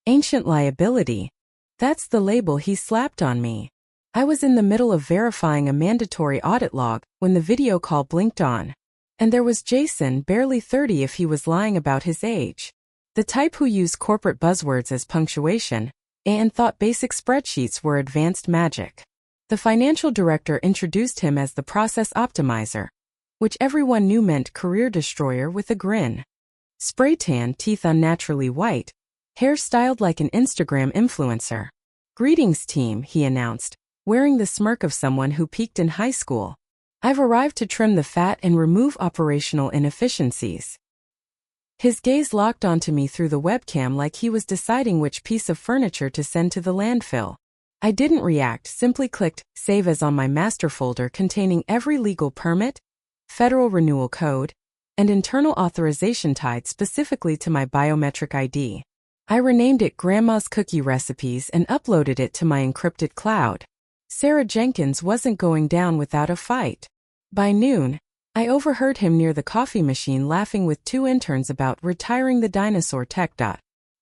Ancient liability. That's the label he slapped on me. I was in the middle of verifying a mandatory audit log when the video call blinked on. And there was Jason, barely 30 if he was lying about his age. The type who used corporate buzzwords as punctuation and thought basic spreadsheets were advanced magic. The financial director introduced him as the process optimizer, which everyone knew meant career destroyer, with a grin. Spray tan, teeth unnaturally white, hair styled like an Instagram influencer. "Greetings, team," he announced, wearing the smirk of someone who peaked in high school. "I've arrived to trim the fat and remove operational inefficiencies." His gaze locked onto me through the webcam like he was deciding which piece of furniture to send to the landfill. I didn't react, simply clicked Save As on my master folder containing every legal permit, federal renewal code, and internal authorization tied specifically to my biometric ID. I renamed it Grandma's Cookie Recipes and uploaded it to my encrypted cloud. Sarah Jenkins wasn't going down without a fight. By noon, I overheard him near the coffee machine laughing with two interns about retiring the dinosaur tech.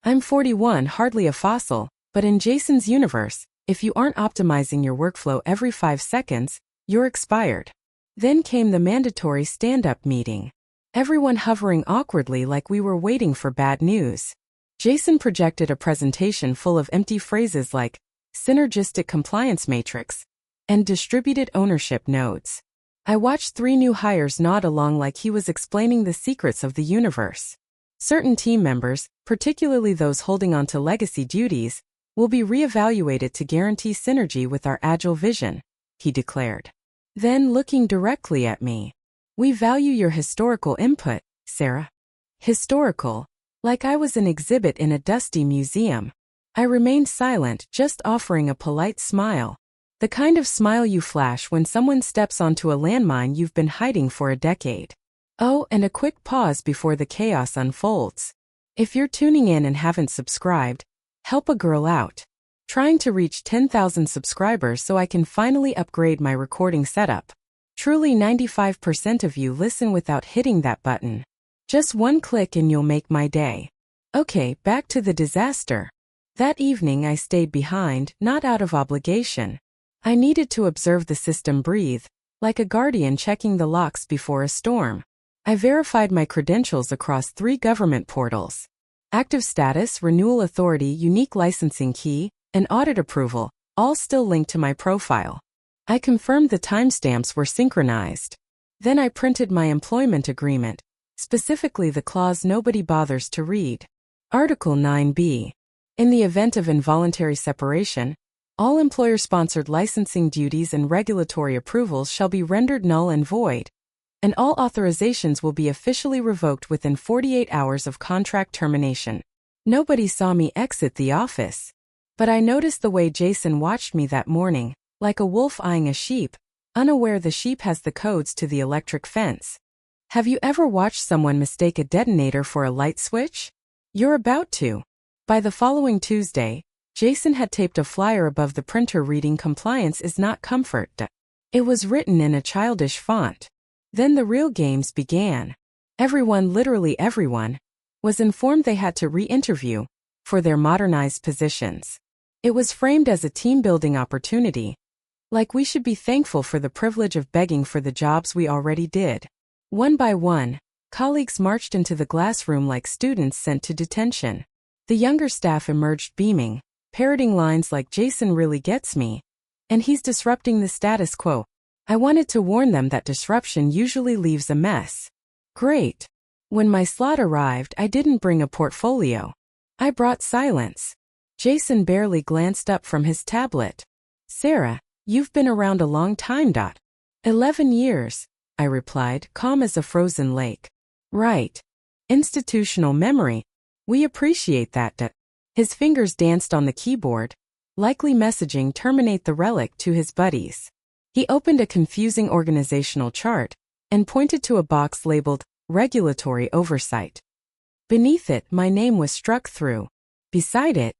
I'm 41, hardly a fossil, but in Jason's universe, if you aren't optimizing your workflow every 5 seconds, you're expired. Then came the mandatory stand-up meeting. Everyone hovering awkwardly like we were waiting for bad news. Jason projected a presentation full of empty phrases like synergistic compliance matrix and distributed ownership nodes. I watched 3 new hires nod along like he was explaining the secrets of the universe. Certain team members, particularly those holding on to legacy duties, will be reevaluated to guarantee synergy with our agile vision, he declared. Then, looking directly at me, "We value your historical input, Sarah." Historical, like I was an exhibit in a dusty museum. I remained silent, just offering a polite smile. The kind of smile you flash when someone steps onto a landmine you've been hiding for a decade. Oh, and a quick pause before the chaos unfolds. If you're tuning in and haven't subscribed, help a girl out. Trying to reach 10,000 subscribers so I can finally upgrade my recording setup. Truly 95% of you listen without hitting that button. Just one click and you'll make my day. Okay, back to the disaster. That evening I stayed behind, not out of obligation. I needed to observe the system breathe, like a guardian checking the locks before a storm. I verified my credentials across 3 government portals. Active status, renewal authority, unique licensing key, and audit approval, all still linked to my profile. I confirmed the timestamps were synchronized. Then I printed my employment agreement, specifically the clause nobody bothers to read. Article 9b. In the event of involuntary separation, all employer-sponsored licensing duties and regulatory approvals shall be rendered null and void, and all authorizations will be officially revoked within 48 hours of contract termination. Nobody saw me exit the office, but I noticed the way Jason watched me that morning, like a wolf eyeing a sheep, unaware the sheep has the codes to the electric fence. Have you ever watched someone mistake a detonator for a light switch? You're about to. By the following Tuesday, Jason had taped a flyer above the printer reading "Compliance is not comfort." It was written in a childish font. Then the real games began. Everyone, literally everyone, was informed they had to re-interview for their modernized positions. It was framed as a team-building opportunity, like we should be thankful for the privilege of begging for the jobs we already did. One by one, colleagues marched into the glass room like students sent to detention. The younger staff emerged beaming, parroting lines like "Jason really gets me," and "he's disrupting the status quo." I wanted to warn them that disruption usually leaves a mess. Great. When my slot arrived, I didn't bring a portfolio. I brought silence. Jason barely glanced up from his tablet. "Sarah, you've been around a long time. 11 years, I replied, calm as a frozen lake. "Right. Institutional memory. We appreciate that. His fingers danced on the keyboard, likely messaging "terminate the relic" to his buddies. He opened a confusing organizational chart and pointed to a box labeled "Regulatory Oversight." Beneath it, my name was struck through. Beside it,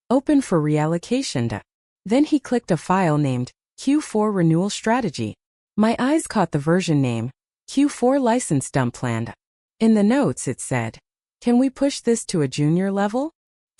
"Open for reallocation." Then he clicked a file named Q4 Renewal Strategy. My eyes caught the version name, Q4 License Dump Plan. In the notes it said, "Can we push this to a junior level?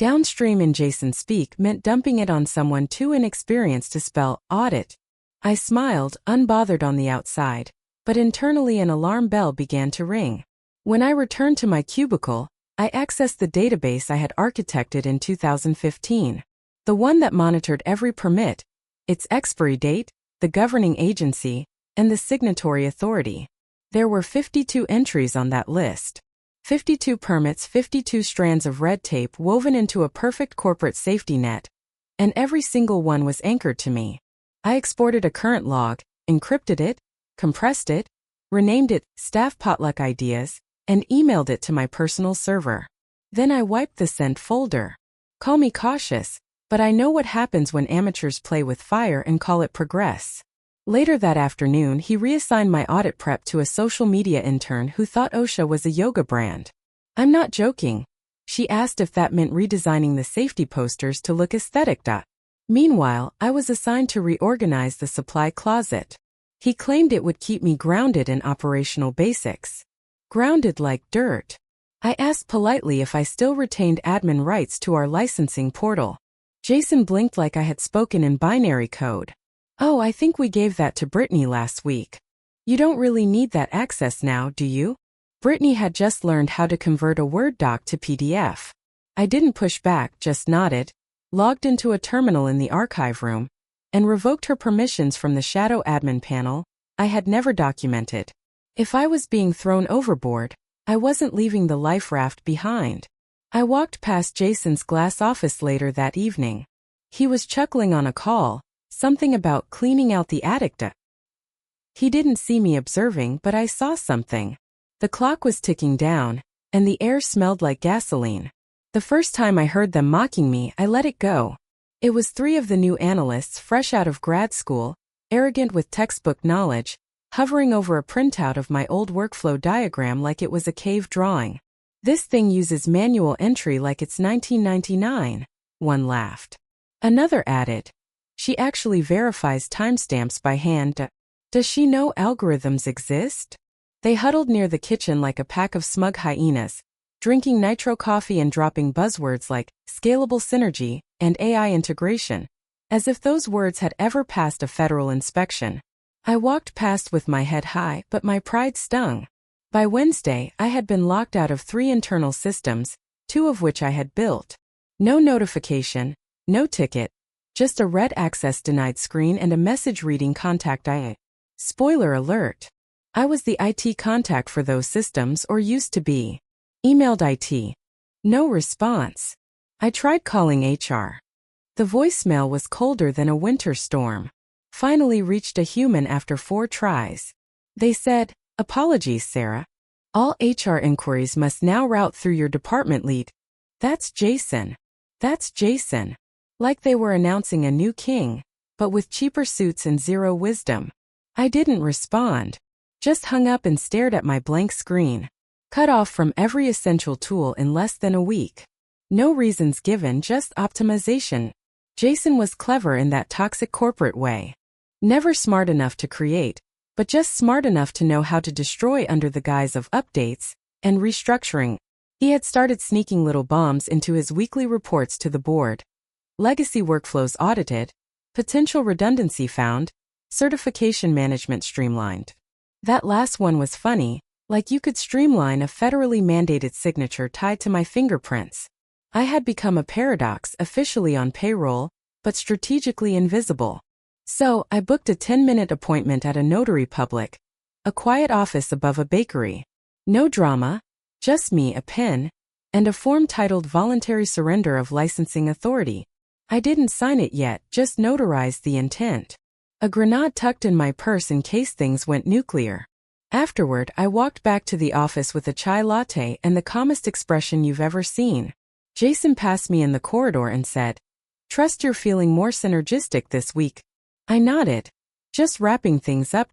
Downstream in Jason speak meant dumping it on someone too inexperienced to spell audit. I smiled, unbothered on the outside, but internally an alarm bell began to ring. When I returned to my cubicle, I accessed the database I had architected in 2015. The one that monitored every permit, its expiry date, the governing agency, and the signatory authority. There were 52 entries on that list. 52 permits, 52 strands of red tape woven into a perfect corporate safety net, and every single one was anchored to me. I exported a current log, encrypted it, compressed it, renamed it Staff Potluck Ideas, and emailed it to my personal server. Then I wiped the sent folder. Call me cautious, but I know what happens when amateurs play with fire and call it progress. Later that afternoon, he reassigned my audit prep to a social media intern who thought OSHA was a yoga brand. I'm not joking. She asked if that meant redesigning the safety posters to look aesthetic. Meanwhile, I was assigned to reorganize the supply closet. He claimed it would keep me grounded in operational basics. Grounded like dirt. I asked politely if I still retained admin rights to our licensing portal. Jason blinked like I had spoken in binary code. Oh, I think we gave that to Brittany last week. You don't really need that access now, do you? Brittany had just learned how to convert a Word doc to PDF. I didn't push back, just nodded, logged into a terminal in the archive room, and revoked her permissions from the shadow admin panel I had never documented. If I was being thrown overboard, I wasn't leaving the life raft behind. I walked past Jason's glass office later that evening. He was chuckling on a call, something about cleaning out the attic. He didn't see me observing, but I saw something. The clock was ticking down, and the air smelled like gasoline. The first time I heard them mocking me, I let it go. It was 3 of the new analysts fresh out of grad school, arrogant with textbook knowledge, hovering over a printout of my old workflow diagram like it was a cave drawing. This thing uses manual entry like it's 1999, one laughed. Another added, she actually verifies timestamps by hand. Does she know algorithms exist? They huddled near the kitchen like a pack of smug hyenas, drinking nitro coffee and dropping buzzwords like scalable synergy and AI integration, as if those words had ever passed a federal inspection. I walked past with my head high, but my pride stung. By Wednesday, I had been locked out of 3 internal systems, 2 of which I had built. No notification, no ticket, just a red access denied screen and a message reading contact IA. Spoiler alert. I was the IT contact for those systems, or used to be. Emailed IT. No response. I tried calling HR. The voicemail was colder than a winter storm. Finally reached a human after 4 tries. They said, apologies, Sarah. All HR inquiries must now route through your department lead. That's Jason. That's Jason. Like they were announcing a new king, but with cheaper suits and zero wisdom. I didn't respond. Just hung up and stared at my blank screen. Cut off from every essential tool in less than a week. No reasons given, just optimization. Jason was clever in that toxic corporate way. Never smart enough to create, but just smart enough to know how to destroy under the guise of updates and restructuring. He had started sneaking little bombs into his weekly reports to the board. Legacy workflows audited, potential redundancy found, certification management streamlined. That last one was funny, like you could streamline a federally mandated signature tied to my fingerprints. I had become a paradox, officially on payroll, but strategically invisible. So, I booked a 10-minute appointment at a notary public, a quiet office above a bakery. No drama, just me, a pen, and a form titled Voluntary Surrender of Licensing Authority. I didn't sign it yet, just notarized the intent. A grenade tucked in my purse in case things went nuclear. Afterward, I walked back to the office with a chai latte and the calmest expression you've ever seen. Jason passed me in the corridor and said, "Trust you're feeling more synergistic this week." I nodded. Just wrapping things up.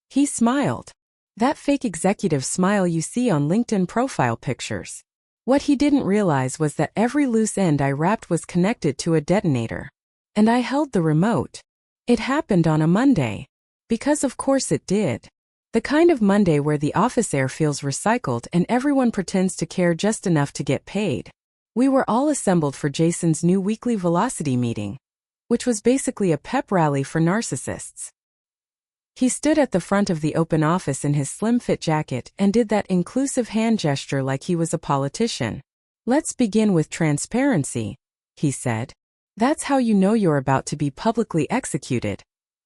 He smiled. That fake executive smile you see on LinkedIn profile pictures. What he didn't realize was that every loose end I wrapped was connected to a detonator. And I held the remote. It happened on a Monday. Because of course it did. The kind of Monday where the office air feels recycled and everyone pretends to care just enough to get paid. We were all assembled for Jason's new weekly velocity meeting, which was basically a pep rally for narcissists. He stood at the front of the open office in his slim-fit jacket and did that inclusive hand gesture like he was a politician. "Let's begin with transparency," he said. "That's how you know you're about to be publicly executed.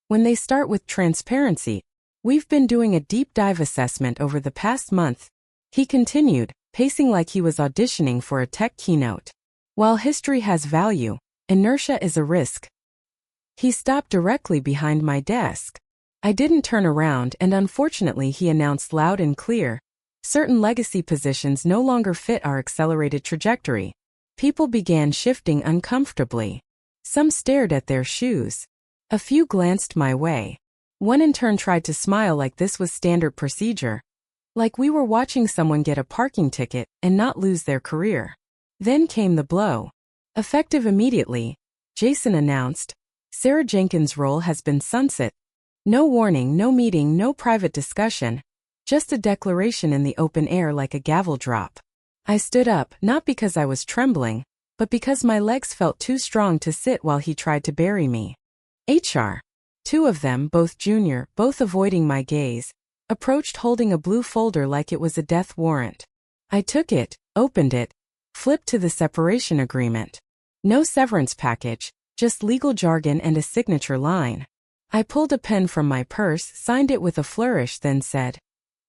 When they start with transparency, we've been doing a deep dive assessment over the past month," he continued, pacing like he was auditioning for a tech keynote. "While history has value, inertia is a risk." He stopped directly behind my desk. I didn't turn around, and unfortunately he announced loud and clear, "Certain legacy positions no longer fit our accelerated trajectory." People began shifting uncomfortably. Some stared at their shoes. A few glanced my way. One in turn tried to smile like this was standard procedure, like we were watching someone get a parking ticket and not lose their career. Then came the blow. Effective immediately, Jason announced, "Sarah Jenkins' role has been sunset. No warning, no meeting, no private discussion. Just a declaration in the open air like a gavel drop." I stood up, not because I was trembling, but because my legs felt too strong to sit while he tried to bury me. HR. Two of them, both junior, both avoiding my gaze, approached holding a blue folder like it was a death warrant. I took it, opened it, flipped to the separation agreement. No severance package, just legal jargon and a signature line. I pulled a pen from my purse, signed it with a flourish, then said,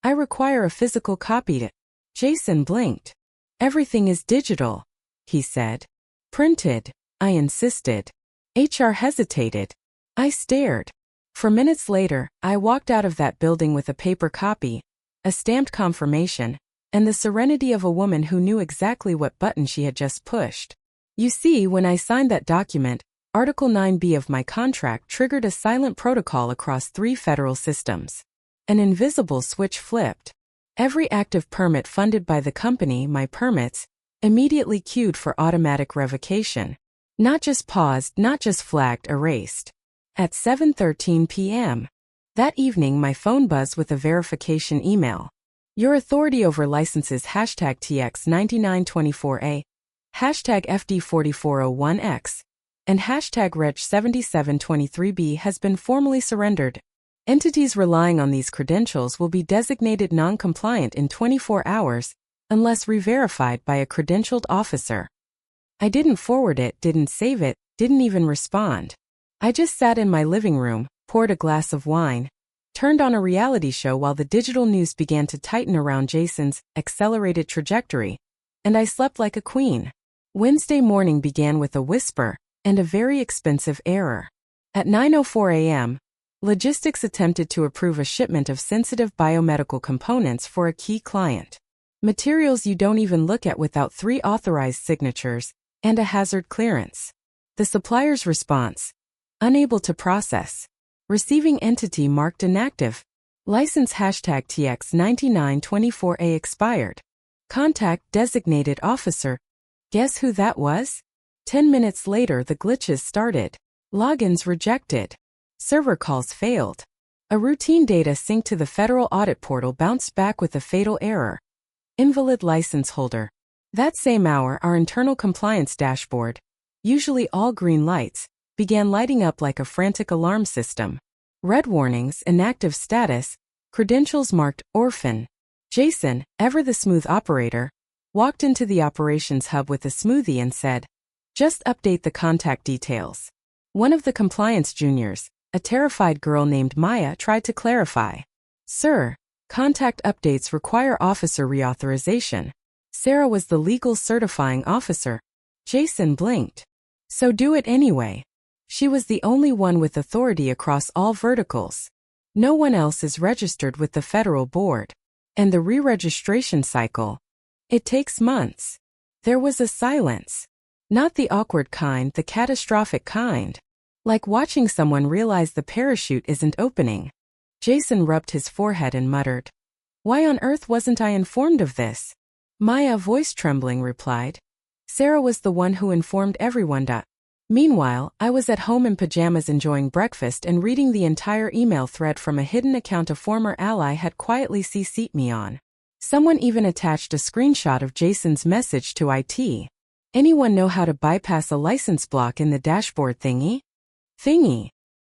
"I require a physical copy." Jason blinked. "Everything is digital," he said. "Printed," I insisted. HR hesitated. I stared. For minutes later, I walked out of that building with a paper copy, a stamped confirmation, and the serenity of a woman who knew exactly what button she had just pushed. You see, when I signed that document, Article 9B of my contract triggered a silent protocol across 3 federal systems. An invisible switch flipped. Every active permit funded by the company, my permits, immediately queued for automatic revocation. Not just paused, not just flagged, erased. At 7:13 p.m. that evening, my phone buzzed with a verification email. "Your authority over licenses #TX9924A, #FD4401X, and #Reg7723B has been formally surrendered. Entities relying on these credentials will be designated non-compliant in 24 hours, unless re-verified by a credentialed officer." I didn't forward it, didn't save it, didn't even respond. I just sat in my living room, poured a glass of wine, turned on a reality show while the digital news began to tighten around Jason's accelerated trajectory, and I slept like a queen. Wednesday morning began with a whisper and a very expensive error. At 9:04 a.m., logistics attempted to approve a shipment of sensitive biomedical components for a key client. Materials you don't even look at without 3 authorized signatures and a hazard clearance. The supplier's response: unable to process. Receiving entity marked inactive. License #TX9924A expired. Contact designated officer. Guess who that was? 10 minutes later, the glitches started. Logins rejected. Server calls failed. A routine data sync to the federal audit portal bounced back with a fatal error. Invalid license holder. That same hour, our internal compliance dashboard, usually all green lights, began lighting up like a frantic alarm system. Red warnings, inactive status, credentials marked orphan. Jason, ever the smooth operator, walked into the operations hub with a smoothie and said, "Just update the contact details." One of the compliance juniors, a terrified girl named Maya, tried to clarify. "Sir, contact updates require officer reauthorization." Sarah was the legal certifying officer. Jason blinked. "So do it anyway." She was the only one with authority across all verticals. No one else is registered with the federal board. And the re-registration cycle, it takes months. There was a silence. Not the awkward kind, the catastrophic kind. Like watching someone realize the parachute isn't opening. Jason rubbed his forehead and muttered, "Why on earth wasn't I informed of this?" Maya, voice trembling, replied, "Sarah was the one who informed everyone. Meanwhile, I was at home in pajamas enjoying breakfast and reading the entire email thread from a hidden account a former ally had quietly CC'd me on. Someone even attached a screenshot of Jason's message to IT. Anyone know how to bypass a license block in the dashboard thingy? Thingy.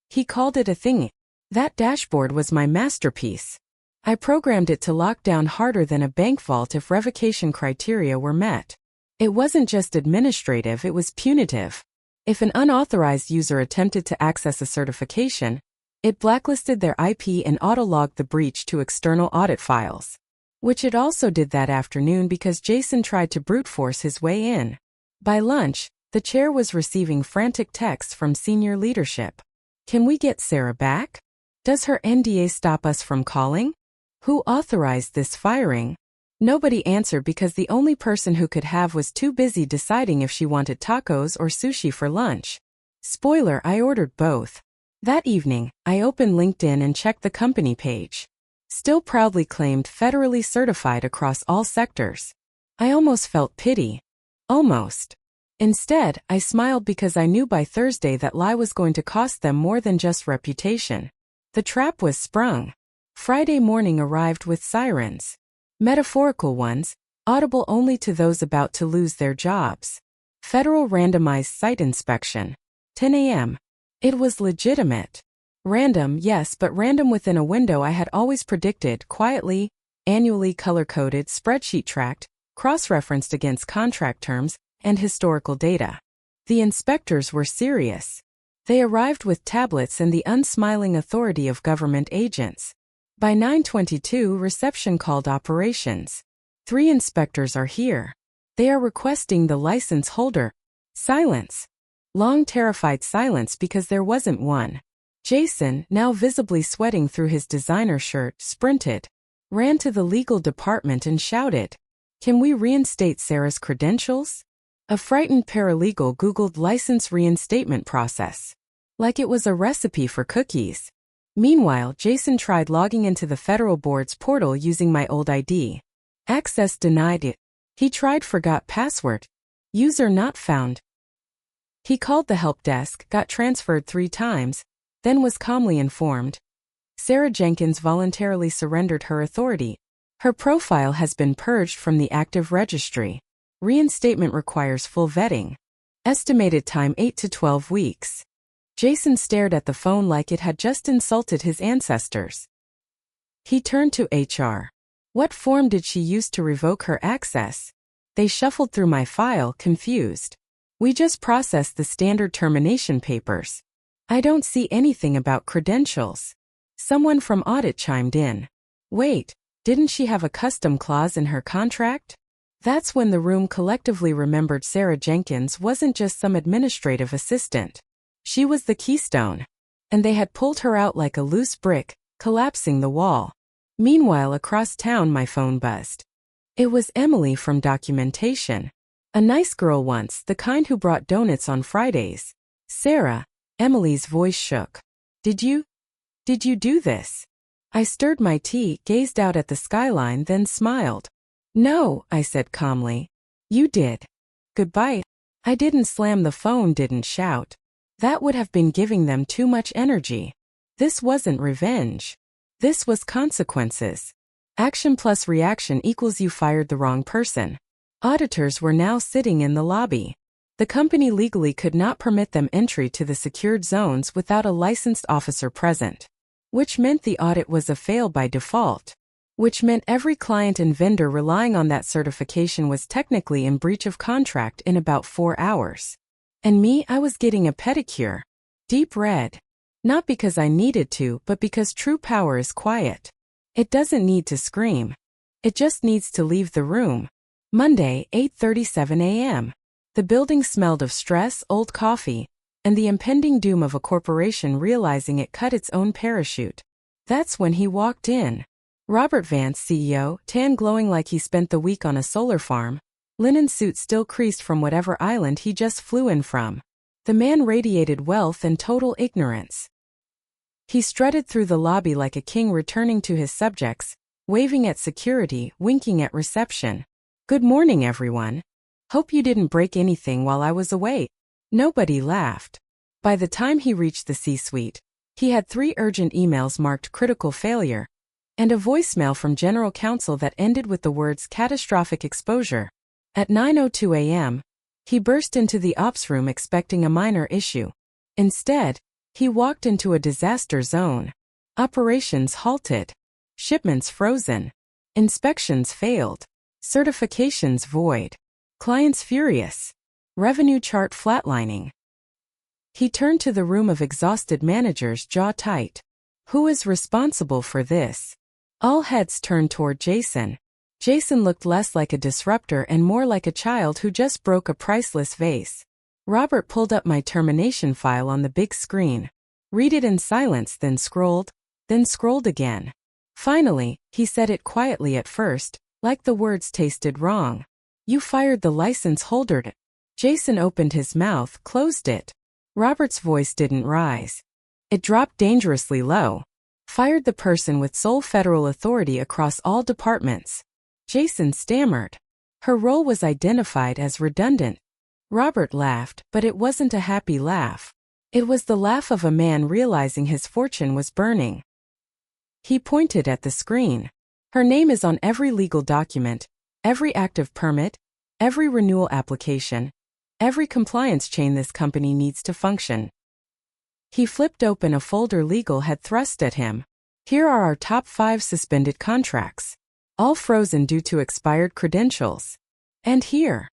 He called it a thingy. That dashboard was my masterpiece. I programmed it to lock down harder than a bank vault if revocation criteria were met. It wasn't just administrative, it was punitive. If an unauthorized user attempted to access a certification, it blacklisted their IP and auto-logged the breach to external audit files. Which it also did that afternoon because Jason tried to brute force his way in. By lunch, the chair was receiving frantic texts from senior leadership. Can we get Sarah back? Does her NDA stop us from calling? Who authorized this firing? Nobody answered because the only person who could have was too busy deciding if she wanted tacos or sushi for lunch. Spoiler, I ordered both. That evening, I opened LinkedIn and checked the company page. Still proudly claimed federally certified across all sectors. I almost felt pity. Almost. Instead, I smiled because I knew by Thursday that lie was going to cost them more than just reputation. The trap was sprung. Friday morning arrived with sirens. Metaphorical ones, audible only to those about to lose their jobs. Federal randomized site inspection. 10 a.m. It was legitimate. Random, yes, but random within a window I had always predicted, quietly, annually color-coded, spreadsheet tracked, cross-referenced against contract terms, and historical data. The inspectors were serious. They arrived with tablets and the unsmiling authority of government agents. By 9:22, reception called operations. 3 inspectors are here. They are requesting the license holder. Silence. Long terrified silence because there wasn't one. Jason, now visibly sweating through his designer shirt, sprinted, ran to the legal department and shouted, "Can we reinstate Sarah's credentials?" A frightened paralegal Googled license reinstatement process. Like it was a recipe for cookies. Meanwhile, Jason tried logging into the federal board's portal using my old ID. Access denied. He tried forgot password. User not found. He called the help desk, got transferred 3 times, then was calmly informed. Sarah Jenkins voluntarily surrendered her authority. Her profile has been purged from the active registry. Reinstatement requires full vetting. Estimated time 8 to 12 weeks. Jason stared at the phone like it had just insulted his ancestors. He turned to HR. What form did she use to revoke her access? They shuffled through my file, confused. We just processed the standard termination papers. I don't see anything about credentials. Someone from audit chimed in. Wait, didn't she have a custom clause in her contract? That's when the room collectively remembered Sarah Jenkins wasn't just some administrative assistant. She was the keystone. And they had pulled her out like a loose brick, collapsing the wall. Meanwhile, across town my phone buzzed. It was Emily from documentation. A nice girl once, the kind who brought donuts on Fridays. Sarah, Emily's voice shook. Did you do this? I stirred my tea, gazed out at the skyline, then smiled. No, I said calmly. You did. Goodbye. I didn't slam the phone, didn't shout. That would have been giving them too much energy. This wasn't revenge. This was consequences. Action plus reaction equals you fired the wrong person. Auditors were now sitting in the lobby. The company legally could not permit them entry to the secured zones without a licensed officer present. Which meant the audit was a fail by default. Which meant every client and vendor relying on that certification was technically in breach of contract in about 4 hours. And me, I was getting a pedicure. Deep red. Not because I needed to, but because true power is quiet. It doesn't need to scream. It just needs to leave the room. Monday, 8:37 a.m. The building smelled of stress, old coffee, and the impending doom of a corporation realizing it cut its own parachute. That's when he walked in. Robert Vance, CEO, tan glowing like he spent the week on a solar farm, linen suit still creased from whatever island he just flew in from. The man radiated wealth and total ignorance. He strutted through the lobby like a king returning to his subjects, waving at security, winking at reception. Good morning, everyone. Hope you didn't break anything while I was away. Nobody laughed. By the time he reached the C-suite, he had 3 urgent emails marked critical failure, and a voicemail from General Counsel that ended with the words catastrophic exposure. At 9:02 a.m., He burst into the ops room expecting a minor issue. Instead, he walked into a disaster zone. Operations halted. Shipments frozen. Inspections failed. Certifications void. Clients furious. Revenue chart flatlining. He turned to the room of exhausted managers, jaw tight. Who is responsible for this? All heads turned toward Jason. Jason looked less like a disruptor and more like a child who just broke a priceless vase. Robert pulled up my termination file on the big screen. Read it in silence, then scrolled again. Finally, he said it quietly at first, like the words tasted wrong. You fired the license holder. Jason opened his mouth, closed it. Robert's voice didn't rise. It dropped dangerously low. Fired the person with sole federal authority across all departments. Jason stammered. Her role was identified as redundant. Robert laughed, but it wasn't a happy laugh. It was the laugh of a man realizing his fortune was burning. He pointed at the screen. Her name is on every legal document, every active permit, every renewal application, every compliance chain this company needs to function. He flipped open a folder legal had thrust at him. Here are our top 5 suspended contracts. All frozen due to expired credentials. And here.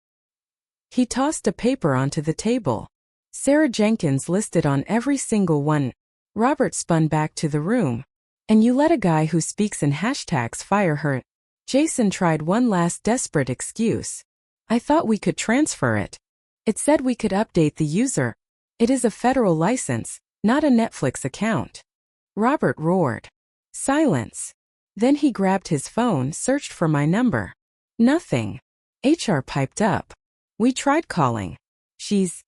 He tossed a paper onto the table. Sarah Jenkins listed on every single one. Robert spun back to the room. And you let a guy who speaks in hashtags fire her. Jason tried one last desperate excuse. I thought we could transfer it. It said we could update the user. It is a federal license, not a Netflix account. Robert roared. Silence. Then he grabbed his phone, searched for my number. Nothing. HR piped up. We tried calling. She's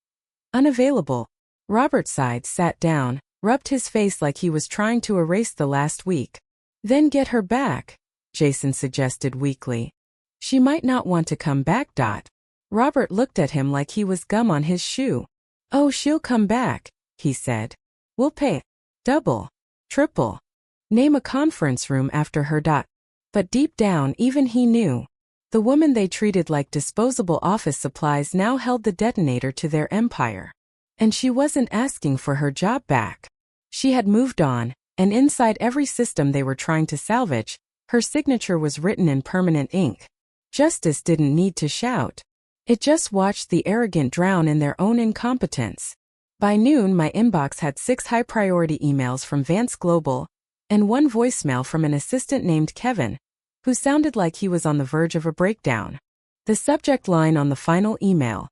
unavailable. Robert sighed, sat down, rubbed his face like he was trying to erase the last week. Then get her back, Jason suggested weakly. She might not want to come back. Robert looked at him like he was gum on his shoe. Oh, she'll come back, he said. We'll pay. Double. Triple. Name a conference room after her. But deep down, even he knew. The woman they treated like disposable office supplies now held the detonator to their empire. And she wasn't asking for her job back. She had moved on, and inside every system they were trying to salvage, her signature was written in permanent ink. Justice didn't need to shout. It just watched the arrogant drown in their own incompetence. By noon, my inbox had 6 high-priority emails from Vance Global, and 1 voicemail from an assistant named Kevin, who sounded like he was on the verge of a breakdown. The subject line on the final email: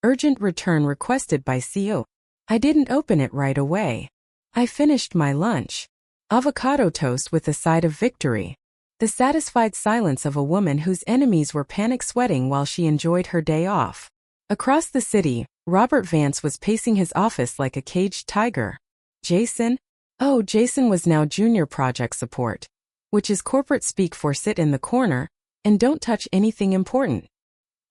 urgent return requested by CO. I didn't open it right away. I finished my lunch. Avocado toast with a side of victory. The satisfied silence of a woman whose enemies were panic sweating while she enjoyed her day off. Across the city, Robert Vance was pacing his office like a caged tiger. Jason? Oh, Jason was now junior project support, which is corporate speak for sit in the corner and don't touch anything important.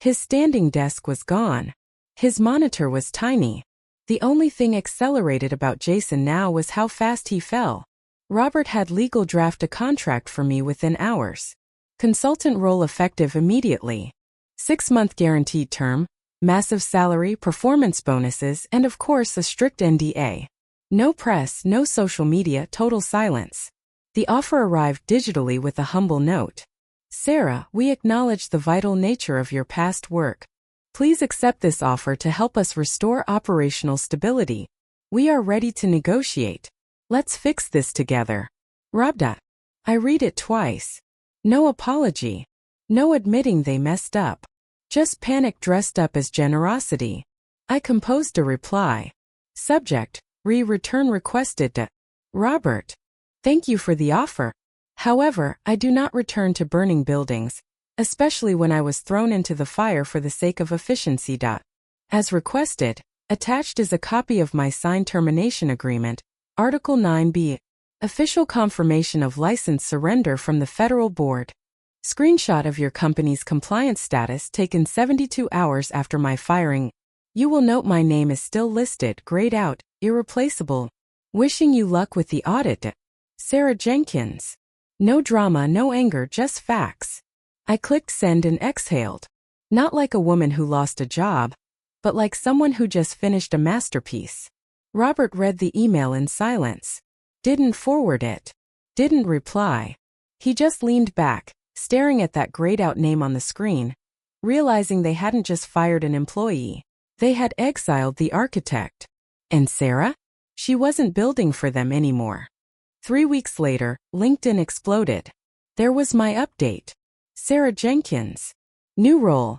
His standing desk was gone. His monitor was tiny. The only thing accelerated about Jason now was how fast he fell. Robert had legal draft a contract for me within hours. Consultant role effective immediately. 6-month guaranteed term, massive salary, performance bonuses, and of course a strict NDA. No press, no social media, total silence. The offer arrived digitally with a humble note. Sarah, we acknowledge the vital nature of your past work. Please accept this offer to help us restore operational stability. We are ready to negotiate. Let's fix this together. Rob. I read it twice. No apology. No admitting they messed up. Just panic dressed up as generosity. I composed a reply. Subject: return requested. Robert. Thank you for the offer. However, I do not return to burning buildings, especially when I was thrown into the fire for the sake of efficiency. As requested, attached is a copy of my signed termination agreement, Article 9B, official confirmation of license surrender from the federal board. Screenshot of your company's compliance status taken 72 hours after my firing. You will note my name is still listed, grayed out, irreplaceable. Wishing you luck with the audit. Sarah Jenkins. No drama, no anger, just facts. I clicked send and exhaled. Not like a woman who lost a job. but like someone who just finished a masterpiece. Robert read the email in silence. Didn't forward it. Didn't reply. He just leaned back, staring at that grayed-out name on the screen, realizing they hadn't just fired an employee. They had exiled the architect. And Sarah? She wasn't building for them anymore. 3 weeks later, LinkedIn exploded. There was my update. Sarah Jenkins. New role.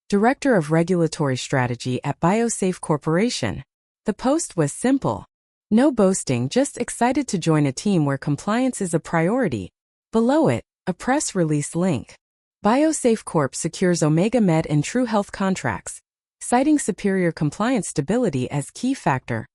Director of Regulatory Strategy at BioSafe Corporation. The post was simple. No boasting, just excited to join a team where compliance is a priority. Below it, a press release link. BioSafe Corp secures Omega Med and True Health contracts, citing superior compliance stability as key factor.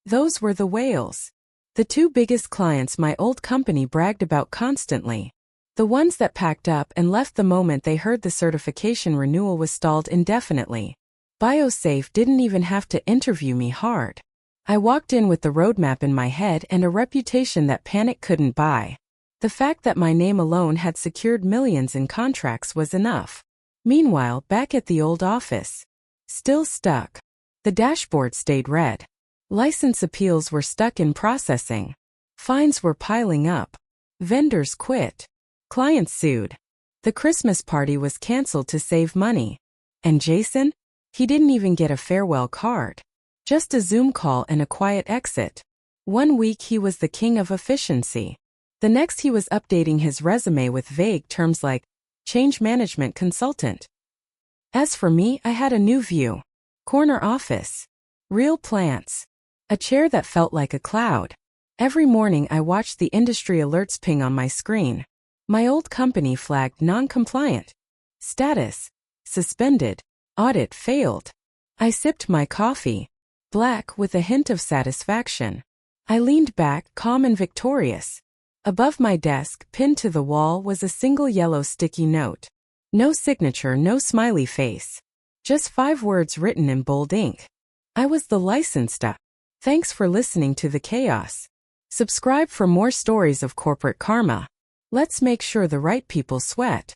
Those were the whales. The 2 biggest clients my old company bragged about constantly. The ones that packed up and left the moment they heard the certification renewal was stalled indefinitely. BioSafe didn't even have to interview me hard. I walked in with the roadmap in my head and a reputation that panic couldn't buy. The fact that my name alone had secured millions in contracts was enough. Meanwhile, back at the old office. Still stuck. The dashboard stayed red. License appeals were stuck in processing. Fines were piling up. Vendors quit. Clients sued. The Christmas party was canceled to save money. And Jason? He didn't even get a farewell card. Just a Zoom call and a quiet exit. 1 week he was the king of efficiency. The next he was updating his resume with vague terms like change management consultant. As for me, I had a new view. Corner office. Real plants. A chair that felt like a cloud. Every morning I watched the industry alerts ping on my screen. My old company flagged non-compliant. Status. Suspended. Audit failed. I sipped my coffee. Black with a hint of satisfaction. I leaned back, calm and victorious. Above my desk, pinned to the wall, was a single yellow sticky note. No signature, no smiley face. Just 5 words written in bold ink. I was the licensed. Thanks for listening to The Chaos. Subscribe for more stories of corporate karma. Let's make sure the right people sweat.